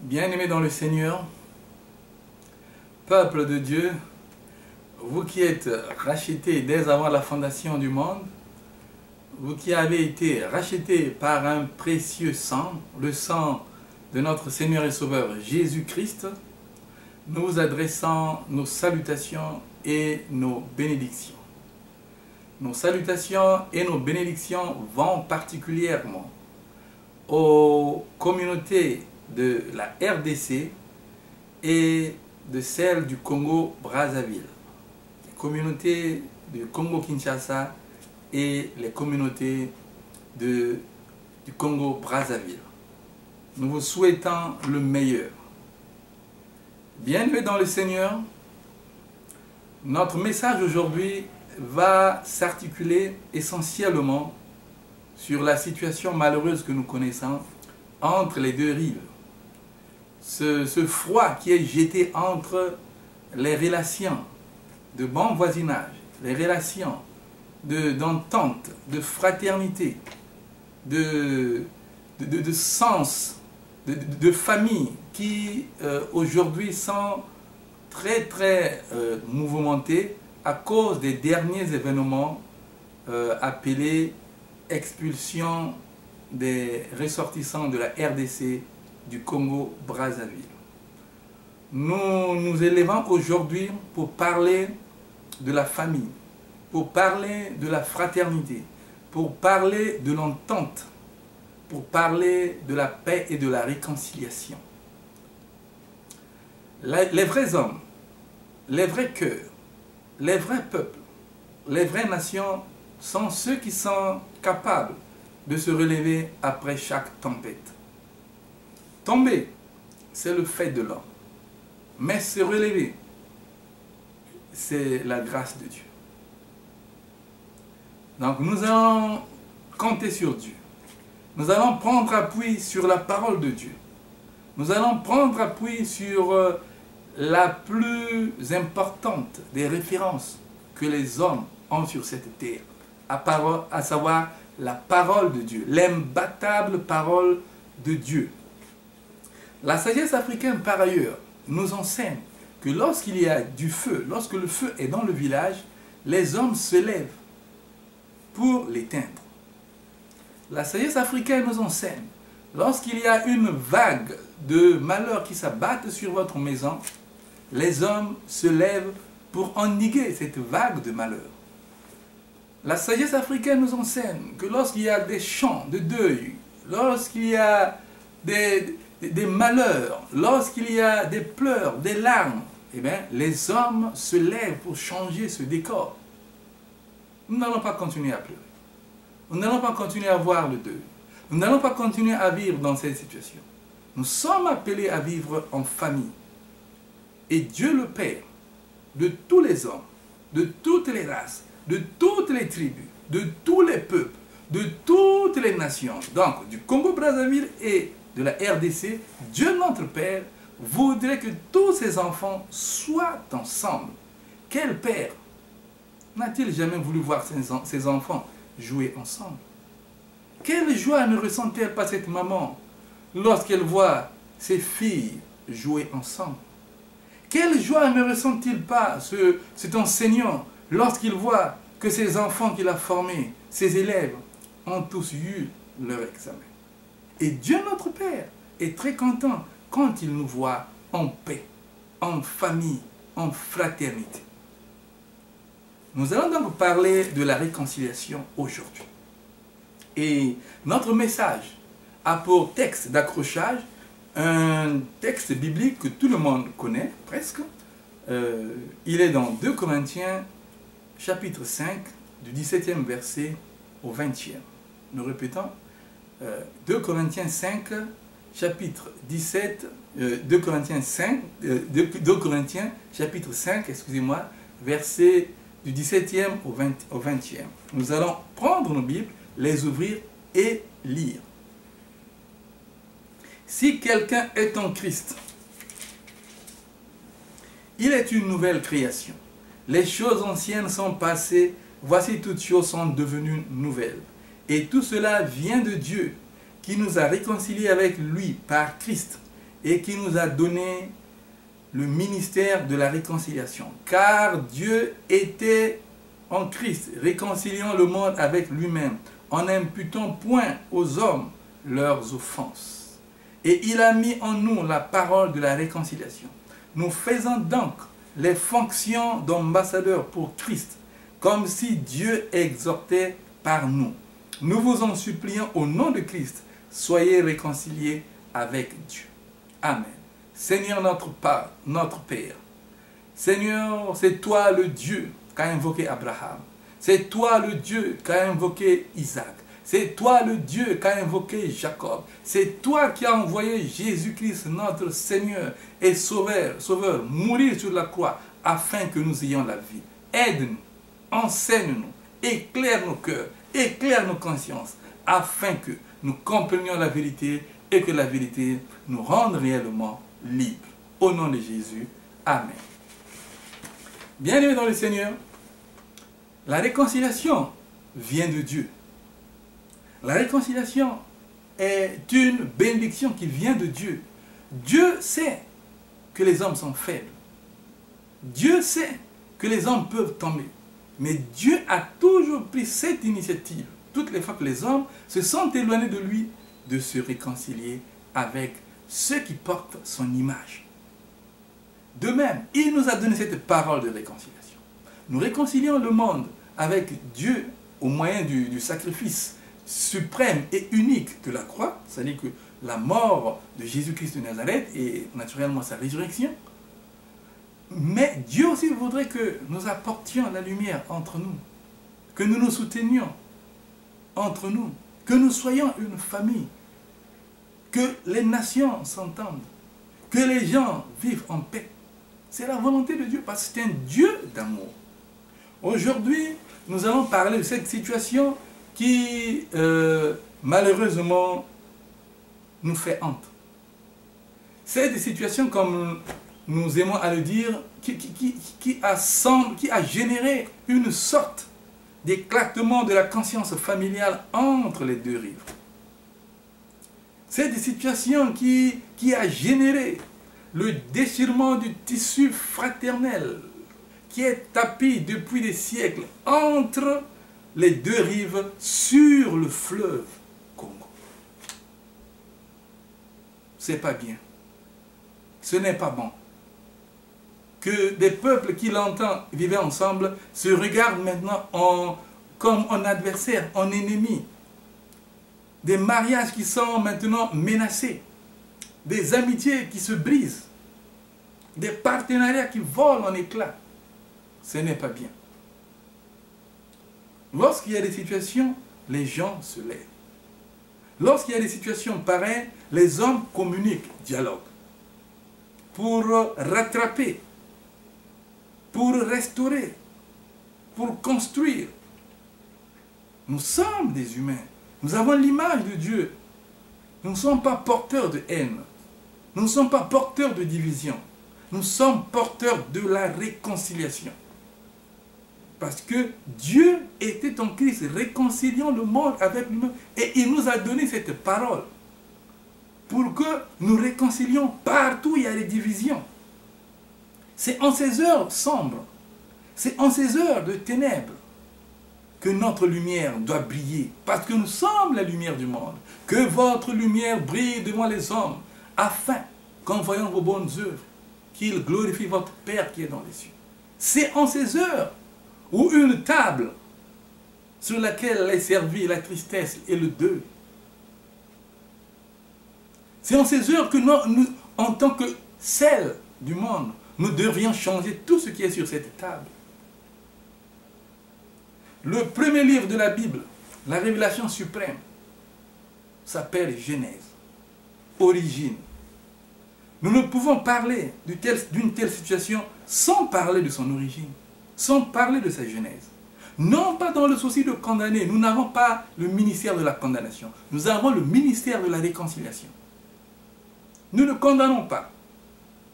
Bien-aimés dans le Seigneur, peuple de Dieu, vous qui êtes rachetés dès avant la fondation du monde, vous qui avez été rachetés par un précieux sang, le sang de notre Seigneur et Sauveur Jésus-Christ, nous vous adressons nos salutations et nos bénédictions. Nos salutations et nos bénédictions vont particulièrement aux communautés de la RDC et de celles du Congo-Brazzaville, les communautés du Congo-Kinshasa et les communautés du Congo-Brazzaville. Nous vous souhaitons le meilleur. Bienvenue dans le Seigneur. Notre message aujourd'hui va s'articuler essentiellement sur la situation malheureuse que nous connaissons entre les deux rives. Ce froid qui est jeté entre les relations de bon voisinage, les relations d'entente, de fraternité, de sens, de famille qui aujourd'hui sont très mouvementés à cause des derniers événements appelés expulsion des ressortissants de la RDC du Congo-Brazzaville. Nous nous élevons aujourd'hui pour parler de la famille, pour parler de la fraternité, pour parler de l'entente, pour parler de la paix et de la réconciliation. Les vrais hommes, les vrais cœurs, les vrais peuples, les vraies nations sont ceux qui sont capables de se relever après chaque tempête. Tomber, c'est le fait de l'homme. Mais se relever, c'est la grâce de Dieu. Donc nous allons compter sur Dieu. Nous allons prendre appui sur la parole de Dieu. Nous allons prendre appui sur la plus importante des références que les hommes ont sur cette terre, à savoir la parole de Dieu, l'imbattable parole de Dieu. La sagesse africaine, par ailleurs, nous enseigne que lorsqu'il y a du feu, lorsque le feu est dans le village, les hommes se lèvent pour l'éteindre. La sagesse africaine nous enseigne, lorsqu'il y a une vague de malheur qui s'abatte sur votre maison, les hommes se lèvent pour endiguer cette vague de malheur. La sagesse africaine nous enseigne que lorsqu'il y a des chants de deuil, lorsqu'il y a des malheurs, lorsqu'il y a des pleurs, des larmes, eh bien, les hommes se lèvent pour changer ce décor. Nous n'allons pas continuer à pleurer. Nous n'allons pas continuer à voir le deuil. Nous n'allons pas continuer à vivre dans cette situation. Nous sommes appelés à vivre en famille. Et Dieu le Père, de tous les hommes, de toutes les races, de toutes les tribus, de tous les peuples, de toutes les nations, donc du Congo-Brazzaville et de la RDC, Dieu notre Père voudrait que tous ses enfants soient ensemble. Quel père n'a-t-il jamais voulu voir ses enfants jouer ensemble? Quelle joie ne ressent-elle pas cette maman lorsqu'elle voit ses filles jouer ensemble? Quelle joie ne ressent-il pas cet enseignant lorsqu'il voit que ses enfants qu'il a formés, ses élèves, ont tous eu leur examen? Et Dieu notre Père est très content quand il nous voit en paix, en famille, en fraternité. Nous allons donc parler de la réconciliation aujourd'hui. Et notre message a pour texte d'accrochage un texte biblique que tout le monde connaît, presque. Il est dans 2 Corinthiens, chapitre 5, du 17e verset au 20e. Nous répétons, 2 Corinthiens 5, chapitre 17, 2 Corinthiens 5, 2 Corinthiens, chapitre 5, excusez-moi, verset du 17e au 20e. Nous allons prendre nos Bibles, les ouvrir et lire. Si quelqu'un est en Christ, il est une nouvelle création. Les choses anciennes sont passées, voici toutes choses sont devenues nouvelles. Et tout cela vient de Dieu, qui nous a réconciliés avec lui par Christ et qui nous a donné le ministère de la réconciliation. Car Dieu était en Christ, réconciliant le monde avec lui-même, en n'imputant point aux hommes leurs offenses. Et il a mis en nous la parole de la réconciliation. Nous faisons donc les fonctions d'ambassadeurs pour Christ, comme si Dieu exhortait par nous. Nous vous en supplions au nom de Christ, soyez réconciliés avec Dieu. Amen. Seigneur notre Père, Seigneur, c'est toi le Dieu qu'a invoqué Abraham. C'est toi le Dieu qu'a invoqué Isaac. C'est toi le Dieu qu'a invoqué Jacob. C'est toi qui as envoyé Jésus-Christ, notre Seigneur et Sauveur, mourir sur la croix afin que nous ayons la vie. Aide-nous, enseigne-nous, éclaire nos cœurs, éclaire nos consciences, afin que nous comprenions la vérité et que la vérité nous rende réellement libres. Au nom de Jésus, Amen. Bien-aimés dans le Seigneur, la réconciliation vient de Dieu. La réconciliation est une bénédiction qui vient de Dieu. Dieu sait que les hommes sont faibles. Dieu sait que les hommes peuvent tomber. Mais Dieu a toujours pris cette initiative, toutes les fois que les hommes se sont éloignés de lui, de se réconcilier avec ceux qui portent son image. De même, il nous a donné cette parole de réconciliation. Nous réconcilions le monde avec Dieu au moyen du sacrifice suprême et unique de la croix, c'est-à-dire que la mort de Jésus-Christ de Nazareth et naturellement sa résurrection. Mais Dieu aussi voudrait que nous apportions la lumière entre nous, que nous nous soutenions entre nous, que nous soyons une famille, que les nations s'entendent, que les gens vivent en paix. C'est la volonté de Dieu parce que c'est un Dieu d'amour. Aujourd'hui, nous allons parler de cette situation qui, malheureusement, nous fait honte. C'est des situations, comme nous aimons à le dire, qui a généré une sorte d'éclatement de la conscience familiale entre les deux rives. C'est des situations qui a généré le déchirement du tissu fraternel qui est tapis depuis des siècles entre les deux rives sur le fleuve Congo. C'est pas bien. Ce n'est pas bon. Que des peuples qui longtemps vivaient ensemble se regardent maintenant comme un adversaire, un ennemi. Des mariages qui sont maintenant menacés. Des amitiés qui se brisent. Des partenariats qui volent en éclats. Ce n'est pas bien. Lorsqu'il y a des situations, les gens se lèvent. Lorsqu'il y a des situations pareilles, les hommes communiquent, dialoguent. Pour rattraper, pour restaurer, pour construire. Nous sommes des humains. Nous avons l'image de Dieu. Nous ne sommes pas porteurs de haine. Nous ne sommes pas porteurs de division. Nous sommes porteurs de la réconciliation. Parce que Dieu était en Christ, réconciliant le monde avec lui-même. Et il nous a donné cette parole pour que nous réconcilions partout où il y a des divisions. C'est en ces heures sombres, c'est en ces heures de ténèbres que notre lumière doit briller. Parce que nous sommes la lumière du monde. Que votre lumière brille devant les hommes, afin qu'en voyant vos bonnes œuvres, qu'ils glorifient votre Père qui est dans les cieux. C'est en ces heures où une table sur laquelle est servie la tristesse et le deuil. C'est en ces heures que nous, en tant que sel du monde, nous devrions changer tout ce qui est sur cette table. Le premier livre de la Bible, la révélation suprême, s'appelle Genèse, origine. Nous ne pouvons parler d'une telle situation sans parler de son origine, sans parler de sa genèse. Non pas dans le souci de condamner, nous n'avons pas le ministère de la condamnation, nous avons le ministère de la réconciliation. Nous ne condamnons pas.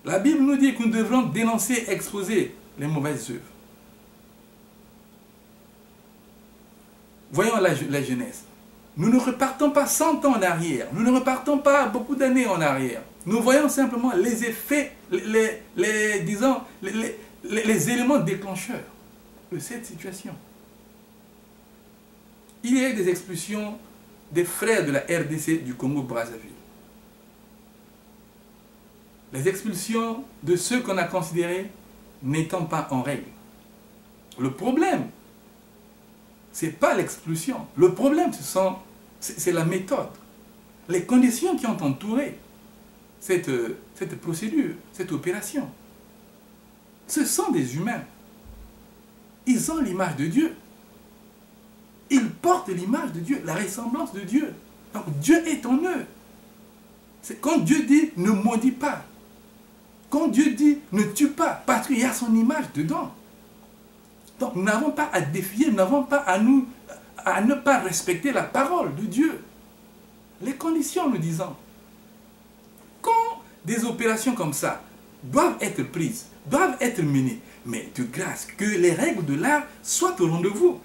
La Bible nous dit que nous devrons dénoncer, exposer les mauvaises œuvres. Voyons la Genèse. Nous ne repartons pas 100 ans en arrière. Nous ne repartons pas beaucoup d'années en arrière. nous voyons simplement les effets, disons, les éléments déclencheurs de cette situation. Il y a eu des expulsions des frères de la RDC du Congo-Brazzaville. Les expulsions de ceux qu'on a considérés n'étant pas en règle. Le problème, ce n'est pas l'expulsion. Le problème, c'est la méthode. Les conditions qui ont entouré cette procédure, cette opération. Ce sont des humains. Ils ont l'image de Dieu. Ils portent l'image de Dieu, la ressemblance de Dieu. Donc Dieu est en eux. C'est quand Dieu dit ne maudis pas. Quand Dieu dit ne tue pas, parce qu'il y a son image dedans. Donc nous n'avons pas à défier, nous n'avons pas à ne pas respecter la parole de Dieu. Les conditions nous disant. Quand des opérations comme ça doivent être prises, doivent être menées, mais de grâce, que les règles de l'art soient au rendez-vous.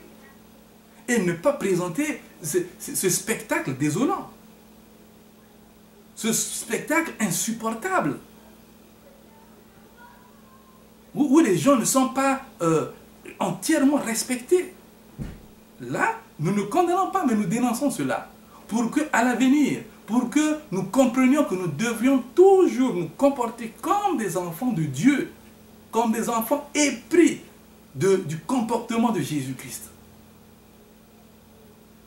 Et ne pas présenter ce spectacle désolant. Ce spectacle insupportable. Où les gens ne sont pas entièrement respectés. Là, nous ne condamnons pas, mais nous dénonçons cela. Pour qu'à l'avenir, pour que nous comprenions que nous devrions toujours nous comporter comme des enfants de Dieu, comme des enfants épris du comportement de Jésus-Christ.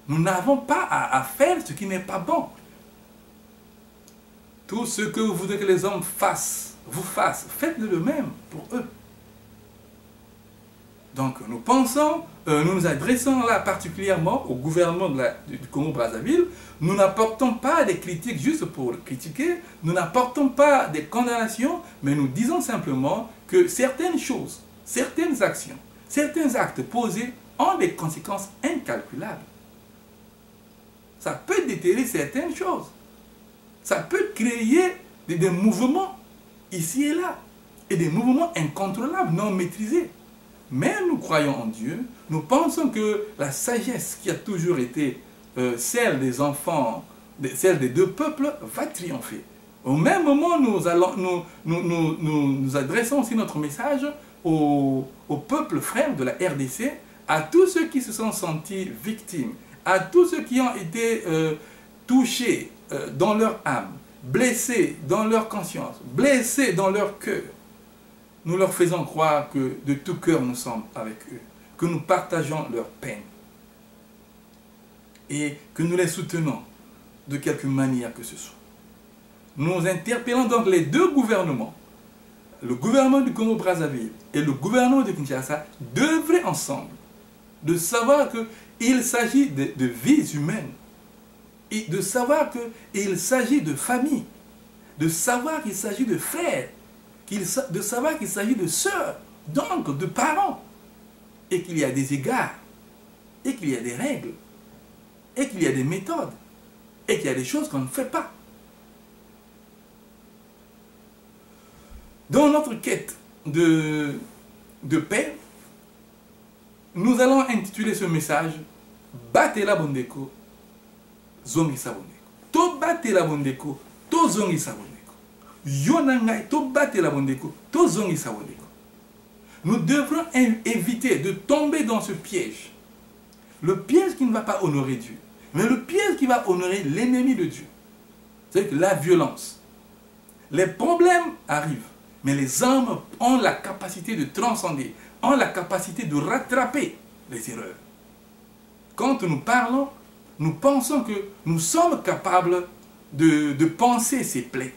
Nous n'avons pas à faire ce qui n'est pas bon. Tout ce que vous voudrez que les hommes vous fassent, faites-le même pour eux. Donc nous pensons, nous nous adressons là particulièrement au gouvernement du Congo-Brazzaville. Nous n'apportons pas des critiques juste pour critiquer, nous n'apportons pas des condamnations, mais nous disons simplement que certaines choses, certaines actions, certains actes posés ont des conséquences incalculables. Ça peut déterrer certaines choses. Ça peut créer des mouvements ici et là. Et des mouvements incontrôlables, non maîtrisés. Mais nous croyons en Dieu. Nous pensons que la sagesse qui a toujours été celle des enfants, celle des deux peuples, va triompher. Au même moment, nous adressons aussi notre message au peuple frère de la RDC, à tous ceux qui se sont sentis victimes, à tous ceux qui ont été touchés dans leur âme, blessés dans leur conscience, blessés dans leur cœur. Nous leur faisons croire que de tout cœur nous sommes avec eux, que nous partageons leur peine et que nous les soutenons de quelque manière que ce soit. Nous interpellons donc les deux gouvernements, le gouvernement du Congo-Brazzaville et le gouvernement de Kinshasa, d'œuvrer ensemble, de savoir qu'il s'agit de vies humaines, et de savoir qu'il s'agit de familles, de savoir qu'il s'agit de frères, de savoir qu'il s'agit de sœurs, donc de parents, et qu'il y a des égards, et qu'il y a des règles, et qu'il y a des méthodes, et qu'il y a des choses qu'on ne fait pas. Dans notre quête de paix, nous allons intituler ce message « Batela Bondeko, Zongisa Bondeko ». To batela Bondeko, to Zongisa Bondeko. Yonangai, to batela Bondeko, to Zongisa Bondeko. Nous devrons éviter de tomber dans ce piège. Le piège qui ne va pas honorer Dieu, mais le piège qui va honorer l'ennemi de Dieu. C'est que la violence. Les problèmes arrivent, mais les hommes ont la capacité de transcender, ont la capacité de rattraper les erreurs. Quand nous parlons, nous pensons que nous sommes capables de penser ces plaies,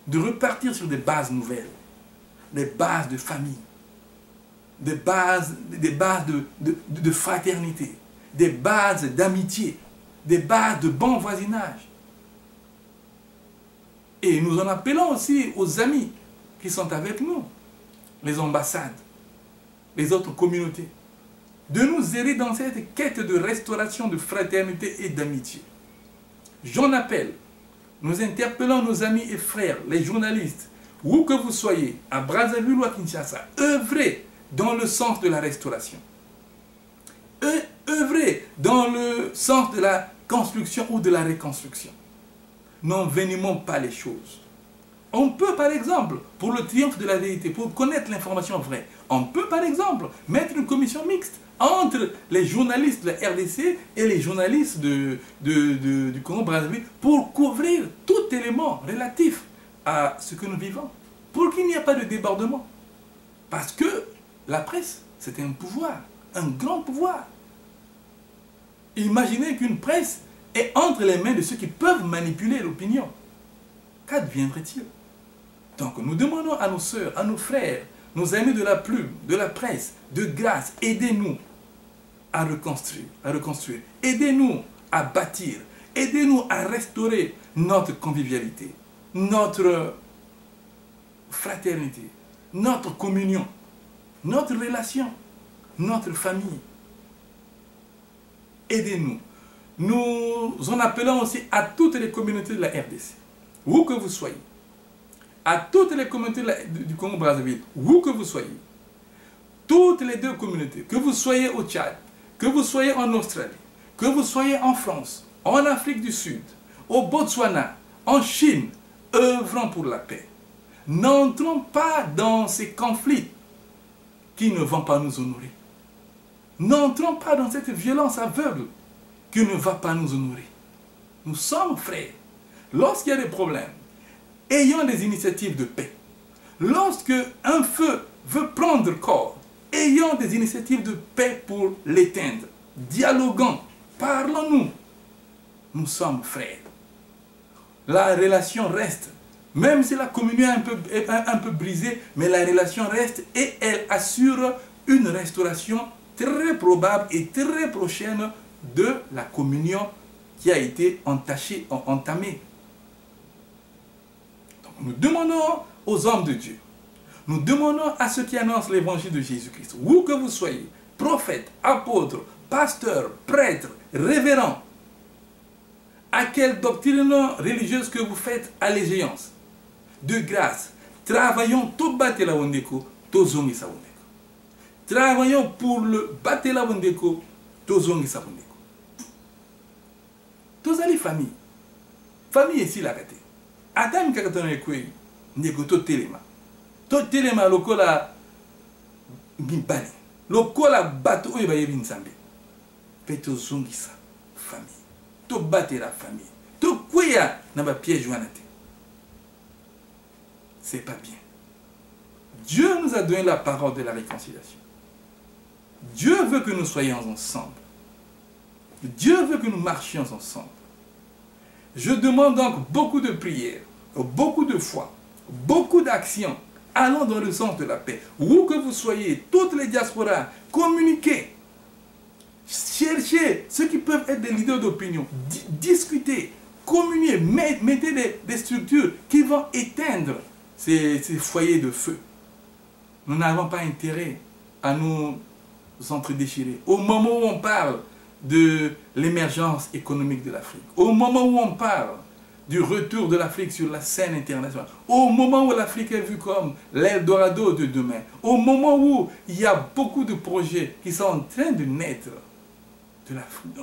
de repartir sur des bases nouvelles, des bases de famille, des bases de fraternité, des bases d'amitié, des bases de bon voisinage. Et nous en appelons aussi aux amis qui sont avec nous, les ambassades, les autres communautés, de nous aider dans cette quête de restauration de fraternité et d'amitié. J'en appelle, nous interpellons nos amis et frères, les journalistes, où que vous soyez, à Brazzaville ou à Kinshasa, œuvrez dans le sens de la restauration. Œuvrez dans le sens de la construction ou de la reconstruction. N'envenimons pas les choses. On peut par exemple, pour le triomphe de la vérité, pour connaître l'information vraie, on peut par exemple mettre une commission mixte entre les journalistes de la RDC et les journalistes du Congo-Brazzaville pour couvrir tout élément relatif à ce que nous vivons, pour qu'il n'y ait pas de débordement. Parce que la presse, c'est un pouvoir, un grand pouvoir. Imaginez qu'une presse est entre les mains de ceux qui peuvent manipuler l'opinion. Qu'adviendrait-il? Donc nous demandons à nos sœurs, à nos frères, nos amis de la plume, de la presse, de grâce, aidez-nous à reconstruire. Aidez-nous à bâtir. Aidez-nous à restaurer notre convivialité, notre fraternité, notre communion, notre relation, notre famille. Aidez-nous. Nous en appelons aussi à toutes les communautés de la RDC, où que vous soyez, à toutes les communautés du Congo-Brazzaville, où que vous soyez, toutes les deux communautés, que vous soyez au Tchad, que vous soyez en Australie, que vous soyez en France, en Afrique du Sud, au Botswana, en Chine, œuvrons pour la paix. N'entrons pas dans ces conflits qui ne vont pas nous honorer. N'entrons pas dans cette violence aveugle qui ne va pas nous honorer. Nous sommes frères. Lorsqu'il y a des problèmes, ayons des initiatives de paix. Lorsque un feu veut prendre corps, ayons des initiatives de paix pour l'éteindre. Dialoguons, parlons-nous. Nous sommes frères. La relation reste. Même si la communion est un peu brisée, mais la relation reste et elle assure une restauration très probable et très prochaine de la communion qui a été entamée. Donc, nous demandons aux hommes de Dieu, nous demandons à ceux qui annoncent l'évangile de Jésus-Christ, où que vous soyez, prophètes, apôtres, pasteurs, prêtres, révérends, à quelle doctrine religieuse que vous faites allégeance, de grâce, travaillons tout Batela Wondeko, tozongi sa Wondeko. Travaillons pour le Batela Wondeko, tozongi sa Wondeko. Tozali famille. Famille ici la gâté. Attends que tu aies quoi, ndeko to telema. To telema lokola bimbani. Lokola bato oyo ba yebi nzambe. Pe tozongi sa famille. To Batela famille. To kwea na ba piège wana te. C'est pas bien. Dieu nous a donné la parole de la réconciliation. Dieu veut que nous soyons ensemble. Dieu veut que nous marchions ensemble. Je demande donc beaucoup de prières, beaucoup de foi, beaucoup d'actions. Allons dans le sens de la paix. Où que vous soyez, toutes les diasporas, communiquez. Cherchez ceux qui peuvent être des leaders d'opinion. Discutez, communiez, mettez des structures qui vont éteindre ces foyers de feu. Nous n'avons pas intérêt à nous entredéchirer. Au moment où on parle de l'émergence économique de l'Afrique, au moment où on parle du retour de l'Afrique sur la scène internationale, au moment où l'Afrique est vue comme l'Eldorado de demain, au moment où il y a beaucoup de projets qui sont en train de naître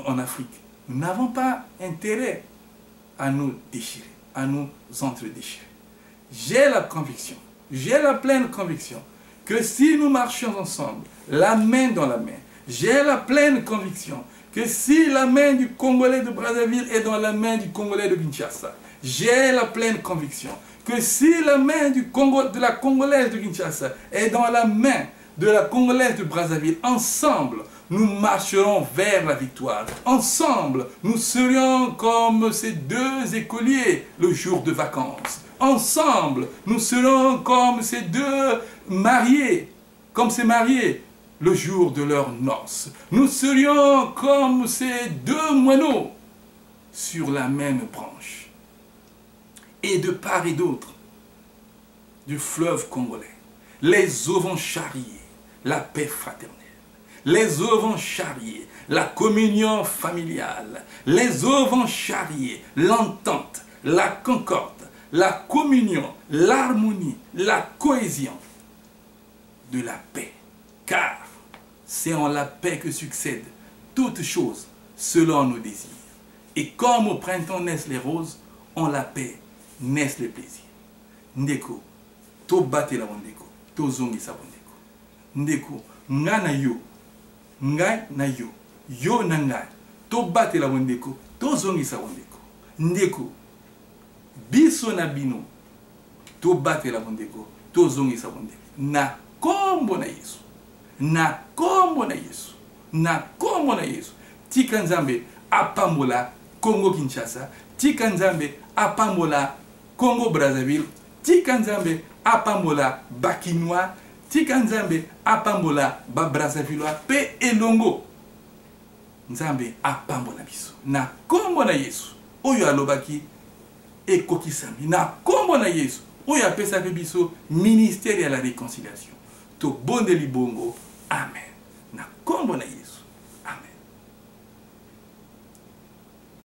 en Afrique, nous n'avons pas intérêt à nous déchirer, à nous entredéchirer. J'ai la conviction, j'ai la pleine conviction que si nous marchions ensemble, la main dans la main, j'ai la pleine conviction que si la main du Congolais de Brazzaville est dans la main du Congolais de Kinshasa, j'ai la pleine conviction que si la main de la Congolaise de Kinshasa est dans la main de la Congolaise de Brazzaville, ensemble, nous marcherons vers la victoire. Ensemble, nous serions comme ces deux écoliers le jour de vacances. Ensemble, nous serons comme ces deux mariés, comme ces mariés, le jour de leurs noces. Nous serions comme ces deux moineaux sur la même branche. Et de part et d'autre du fleuve congolais, les eaux vont charrier la paix fraternelle. Les eaux vont charrier la communion familiale. Les eaux vont charrier l'entente, la concorde, la communion, l'harmonie, la cohésion de la paix. Car c'est en la paix que succèdent toutes choses selon nos désirs. Et comme au printemps naissent les roses, en la paix naissent les plaisirs. ndeko tobatela bondeko tozongisa bondeko ndeko nga na yo ngai na yo yo na ngai tobatela bondeko tozongisa bondeko ndeko biso na bino tobatela bondeko tozongisa bondeko na kombo na Yesu na kombo na Yesu na kombo na Yesu tika nzambe apambola Congo Kinshasa tika nzambe apambola Congo Brazzaville tika nzambe apambola Bakinois tika nzambe apambola ba Brazzaville pe elongo nzambe apambola biso na kombo na Yesu oyo alobaki ekokisami na kombo na Yesu oyo apesaki biso ministère ya la réconciliation to bondeli bongo amen na kombo na Yesu.